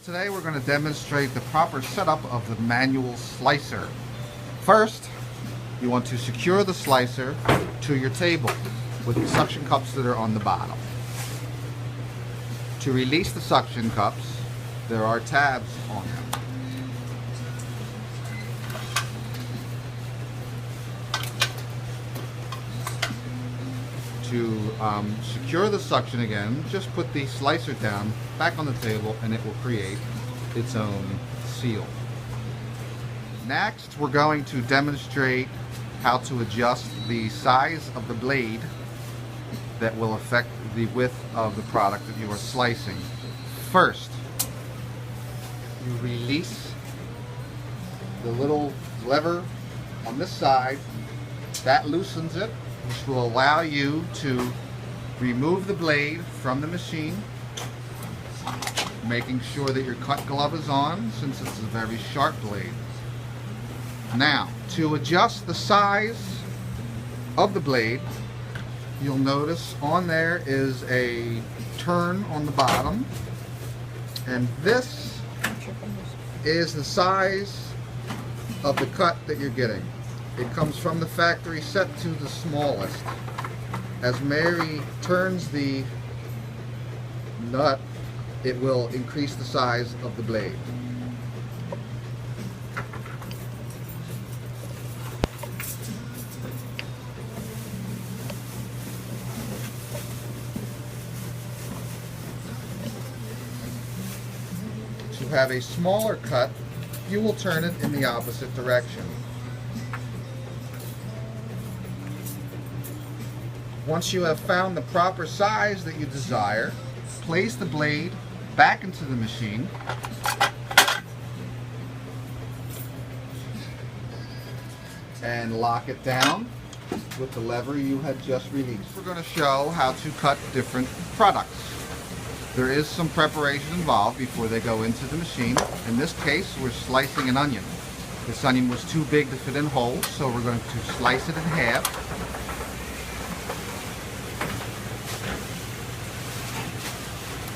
Today we're going to demonstrate the proper setup of the manual slicer. First, you want to secure the slicer to your table with the suction cups that are on the bottom. To release the suction cups, there are tabs on them. To secure the suction again, just put the slicer down back on the table and it will create its own seal. Next, we're going to demonstrate how to adjust the size of the blade that will affect the width of the product that you are slicing. First, you release the little lever on this side. That loosens it, which will allow you to remove the blade from the machine, making sure that your cut glove is on since it's a very sharp blade. Now, to adjust the size of the blade, you'll notice on there is a turn on the bottom, and this is the size of the cut that you're getting. It comes from the factory set to the smallest. As Mary turns the nut, it will increase the size of the blade. To have a smaller cut, you will turn it in the opposite direction. Once you have found the proper size that you desire, place the blade back into the machine and lock it down with the lever you had just released. We're going to show how to cut different products. There is some preparation involved before they go into the machine. In this case, we're slicing an onion. This onion was too big to fit in whole, so we're going to slice it in half.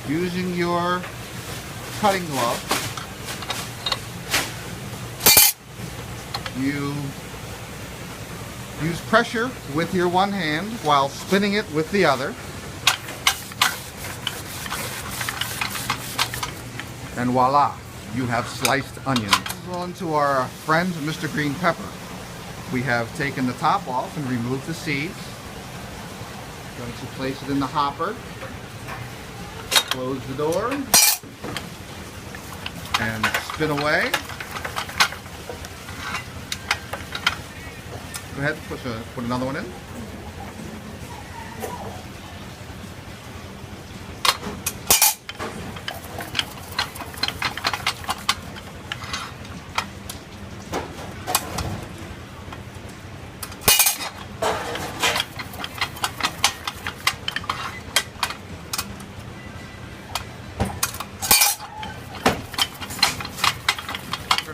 Using your cutting glove, you use pressure with your one hand while spinning it with the other. And voila, you have sliced onions. On to our friend Mr. Green Pepper. We have taken the top off and removed the seeds. Going to place it in the hopper. Close the door and spin away. Go ahead, put another one in.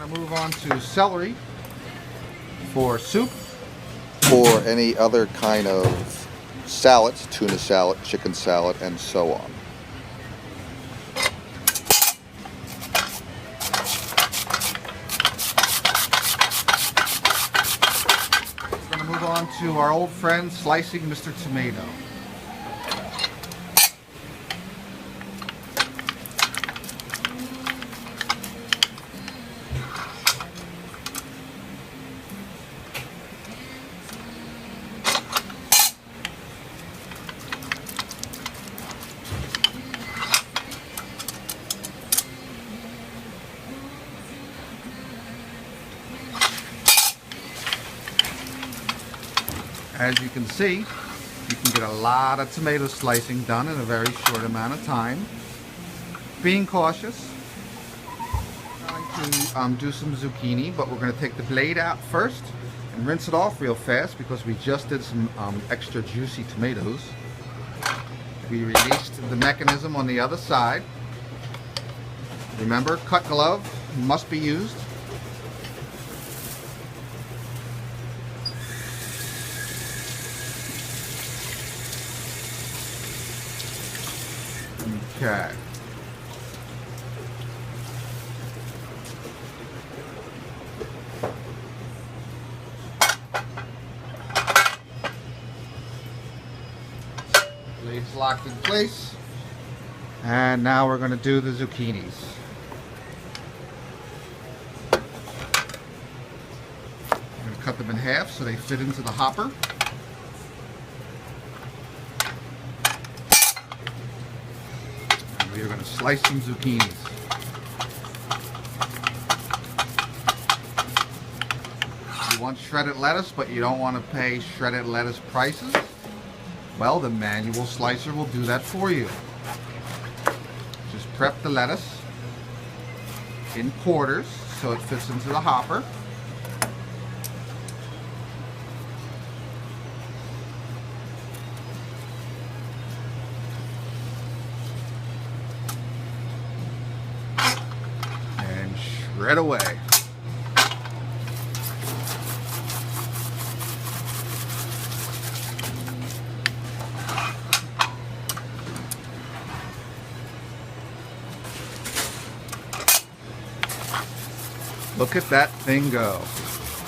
Move on to celery for soup or any other kind of salads, tuna salad, chicken salad, and so on. We're going to move on to our old friend slicing Mr. Tomato. As you can see, you can get a lot of tomato slicing done in a very short amount of time. Being cautious, I'm going to do some zucchini, but we're going to take the blade out first and rinse it off real fast because we just did some extra juicy tomatoes. We released the mechanism on the other side. Remember, cut glove must be used. Okay. Everything's locked in place. And now we're going to do the zucchinis. I'm going to cut them in half so they fit into the hopper. And we are going to slice some zucchinis. You want shredded lettuce, but you don't want to pay shredded lettuce prices? Well, the manual slicer will do that for you. Just prep the lettuce in quarters so it fits into the hopper. And shred away. Look at that thing go.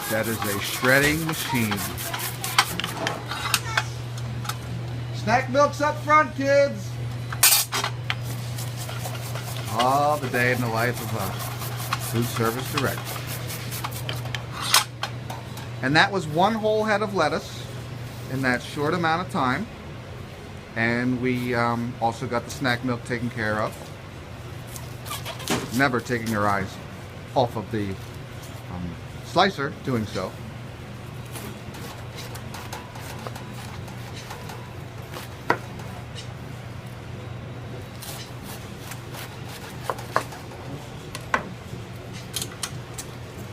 That is a shredding machine. Snack milk's up front, kids. Oh, the day in the life of a food service director. And that was one whole head of lettuce in that short amount of time. And we also got the snack milk taken care of. Never taking your eyes off of the slicer doing so.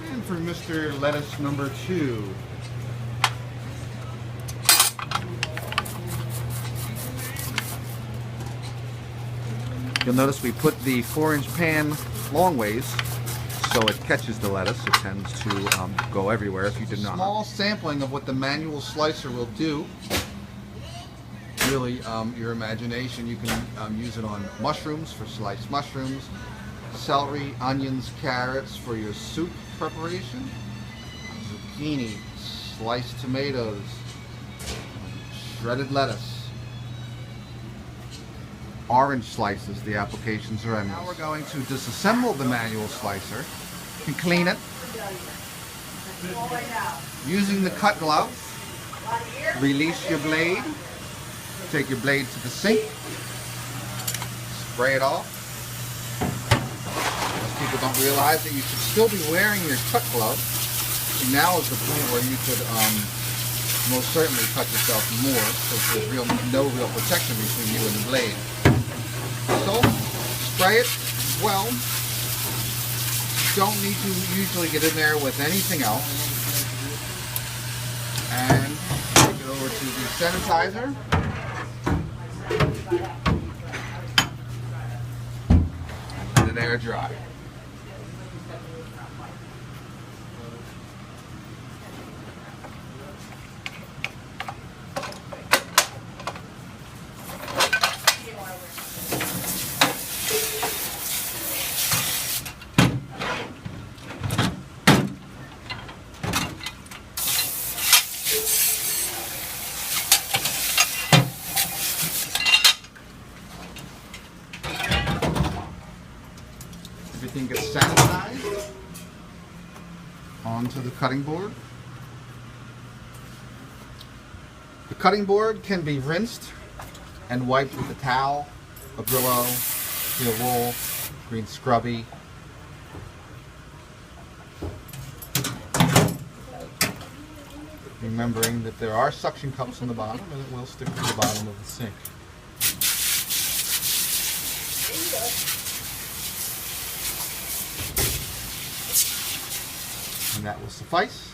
And for Mr. Lettuce number 2. You'll notice we put the 4-inch pan long ways so it catches the lettuce. It tends to go everywhere if you did not. Small sampling of what the manual slicer will do. Really, your imagination. You can use it on mushrooms for sliced mushrooms, celery, onions, carrots for your soup preparation, zucchini, sliced tomatoes, shredded lettuce, orange slices. The applications are endless. Now we're going to disassemble the manual slicer and clean it using the cut glove. Release your blade. Take your blade to the sink. Spray it off. Most people don't realize that you should still be wearing your cut glove. And now is the point where you could most certainly cut yourself more, because there's no real protection between you and the blade. So, spray it well. Don't need to usually get in there with anything else. And take it over to the sanitizer. Let it air dry. Everything gets sanitized onto the cutting board. The cutting board can be rinsed and wiped with a towel, a Brillo, steel wool, green scrubby. Remembering that there are suction cups on the bottom and it will stick to the bottom of the sink. And that will suffice.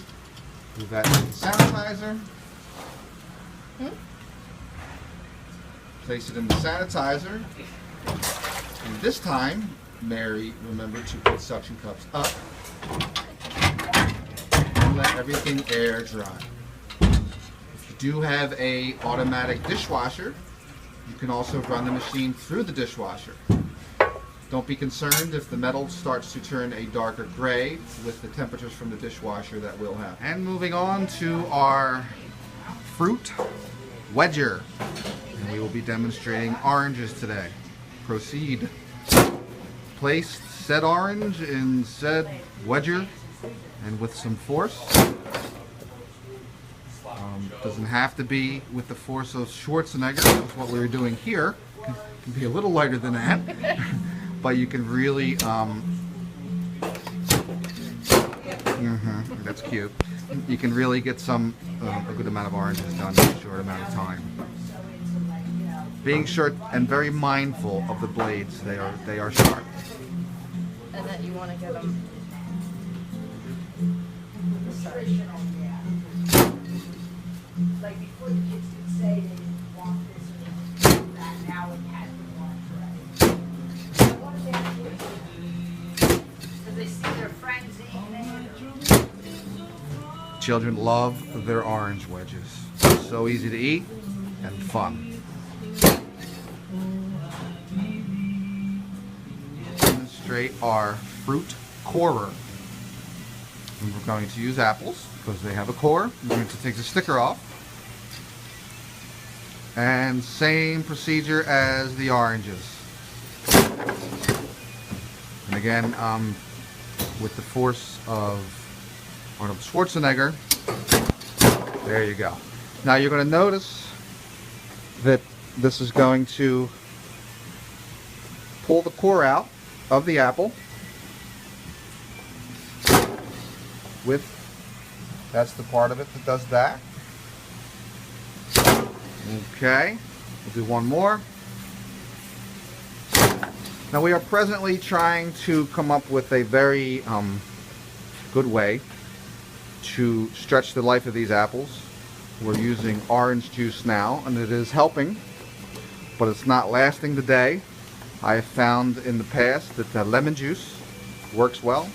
Move that to the sanitizer. Place it in the sanitizer. And this time, Mary, remember to put suction cups up. And let everything air dry. If you do have a automatic dishwasher, you can also run the machine through the dishwasher. Don't be concerned if the metal starts to turn a darker gray with the temperatures from the dishwasher that will happen. And moving on to our fruit wedger. And we will be demonstrating oranges today. Proceed. Place said orange in said wedger and with some force. Doesn't have to be with the force of Schwarzenegger, which is what we were doing here. It can be a little lighter than that, but you can really, that's cute. You can really get some, a good amount of oranges done in a short amount of time. Being short and very mindful of the blades, they are sharp. And that you want to get them. Like before the kids could say they didn't want this or they didn't want that, now it has been wanted forever. So what do they do? Because they see their friends eating it. Children love their orange wedges. So easy to eat and fun. Demonstrate our fruit corer. And we're going to use apples because they have a core. We're going to take the sticker off. And same procedure as the oranges. And again, with the force of Arnold Schwarzenegger. There you go. Now you're going to notice that this is going to pull the core out of the apple. That's the part of it that does that. Okay, we'll do one more. Now we are presently trying to come up with a very good way to stretch the life of these apples. We're using orange juice now, and it is helping, but it's not lasting the day. I have found in the past that lemon juice works well,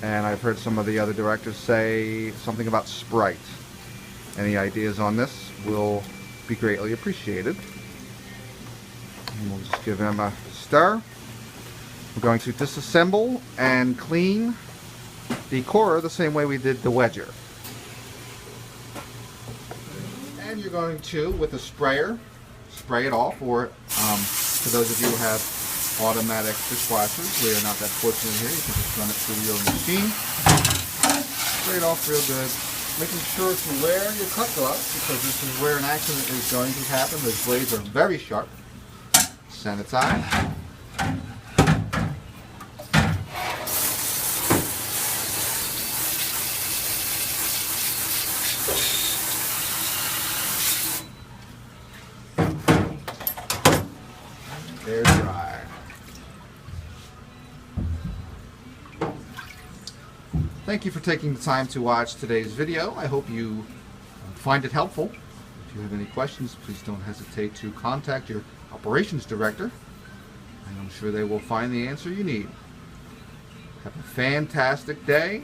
and I've heard some of the other directors say something about Sprite. Any ideas on this will be greatly appreciated. And we'll just give them a stir. We're going to disassemble and clean the core the same way we did the wedger. And you're going to, with a sprayer, spray it off, or for those of you who have automatic dishwashers, we are not that fortunate here, you can just run it through your machine. Spray it off real good. Making sure to wear your cut gloves, because this is where an accident is going to happen. Those blades are very sharp. Sanitize. They're dry. Thank you for taking the time to watch today's video. I hope you find it helpful. If you have any questions, please don't hesitate to contact your operations director, and I'm sure they will find the answer you need. Have a fantastic day.